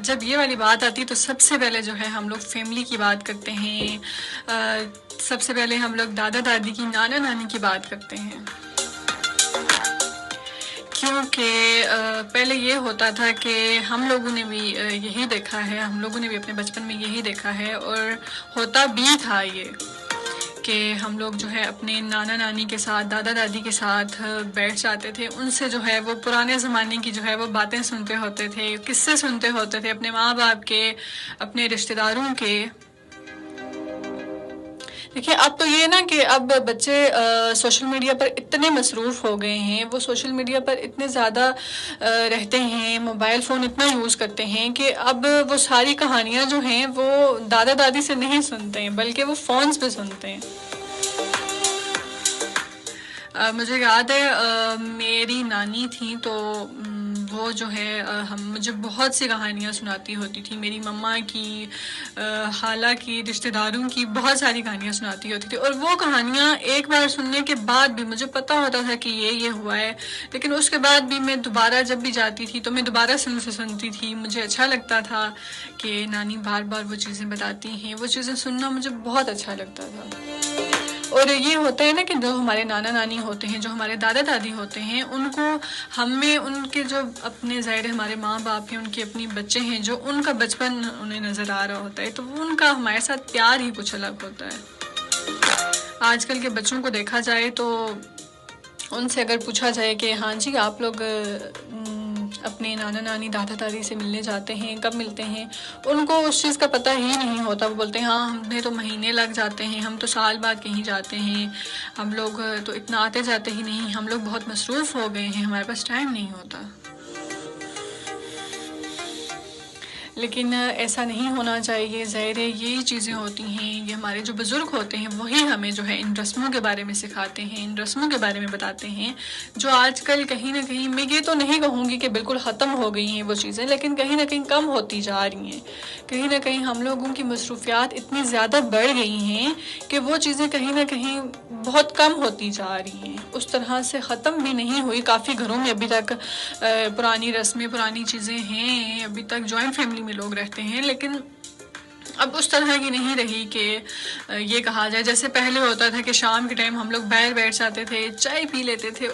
جب یہ والی بات آتی ہے تو سب سے پہلے جو ہے ہم لوگ فیملی کی بات کرتے ہیں، سب سے پہلے ہم لوگ دادا دادی کی، نانا نانی کی بات کرتے ہیں، کیونکہ پہلے یہ ہوتا تھا کہ ہم لوگوں نے بھی یہی دیکھا ہے، ہم لوگوں نے بھی اپنے بچپن میں یہی دیکھا ہے، اور ہوتا بھی تھا یہ کہ ہم لوگ جو ہے اپنے نانا نانی کے ساتھ، دادا دادی کے ساتھ بیٹھ جاتے تھے، ان سے جو ہے وہ پرانے زمانے کی جو ہے وہ باتیں سنتے ہوتے تھے، قصے سنتے ہوتے تھے اپنے ماں باپ کے، اپنے رشتہ داروں کے۔ دیکھیے اب تو یہ نا کہ اب بچے سوشل میڈیا پر اتنے مصروف ہو گئے ہیں، وہ سوشل میڈیا پر اتنے زیادہ رہتے ہیں، موبائل فون اتنا یوز کرتے ہیں کہ اب وہ ساری کہانیاں جو ہیں وہ دادا دادی سے نہیں سنتے ہیں بلکہ وہ فونز پہ سنتے ہیں۔ مجھے یاد ہے میری نانی تھی تو وہ جو ہے مجھے بہت سی کہانیاں سناتی ہوتی تھی، میری مما کی، خالہ کی، رشتہ داروں کی بہت ساری کہانیاں سناتی ہوتی تھی، اور وہ کہانیاں ایک بار سننے کے بعد بھی مجھے پتہ ہوتا تھا کہ یہ ہوا ہے، لیکن اس کے بعد بھی میں دوبارہ جب بھی جاتی تھی تو میں دوبارہ سے ان سے سنتی تھی، مجھے اچھا لگتا تھا کہ نانی بار بار وہ چیزیں بتاتی ہیں، وہ چیزیں سننا مجھے بہت اچھا لگتا تھا۔ اور یہ ہوتا ہے نا کہ جو ہمارے نانا نانی ہوتے ہیں، جو ہمارے دادا دادی ہوتے ہیں، ان کو ہمیں ان کے جو اپنے ظاہر ہمارے ماں باپ ہیں، ان کے اپنی بچے ہیں، جو ان کا بچپن انہیں نظر آ رہا ہوتا ہے، تو ان کا ہمارے ساتھ پیار ہی کچھ الگ ہوتا ہے۔ آج کل کے بچوں کو دیکھا جائے تو ان سے اگر پوچھا جائے کہ ہاں جی آپ لوگ اپنے نانا نانی، دادا دادی سے ملنے جاتے ہیں، کب ملتے ہیں، ان کو اس چیز کا پتہ ہی نہیں ہوتا۔ وہ بولتے ہیں ہاں ہمیں تو مہینے لگ جاتے ہیں، ہم تو سال بعد کہیں جاتے ہیں، ہم لوگ تو اتنا آتے جاتے ہی نہیں، ہم لوگ بہت مصروف ہو گئے ہیں، ہمارے پاس ٹائم نہیں ہوتا۔ لیکن ایسا نہیں ہونا چاہیے، ظاہر ہے یہی چیزیں ہوتی ہیں، یہ ہمارے جو بزرگ ہوتے ہیں وہی ہمیں جو ہے ان رسموں کے بارے میں سکھاتے ہیں، ان رسموں کے بارے میں بتاتے ہیں، جو آج کل کہیں نہ کہیں، میں یہ تو نہیں کہوں گی کہ بالکل ختم ہو گئی ہیں وہ چیزیں، لیکن کہیں نہ کہیں کم ہوتی جا رہی ہیں، کہیں نہ کہیں ہم لوگوں کی مصروفیات اتنی زیادہ بڑھ گئی ہیں کہ وہ چیزیں کہیں نہ کہیں بہت کم ہوتی جا رہی ہیں، اس طرح سے ختم بھی نہیں ہوئی۔ کافی گھروں میں ابھی تک پرانی رسمیں، پرانی چیزیں ہیں، ابھی تک جوائنٹ فیملی میں لوگ رہتے ہیں، لیکن اب اس طرح کی نہیں رہی کہ یہ کہا جائے جیسے پہلے ہوتا تھا کہ شام کے ٹائم ہم لوگ باہر بیٹھ جاتے تھے، چائے پی لیتے تھے،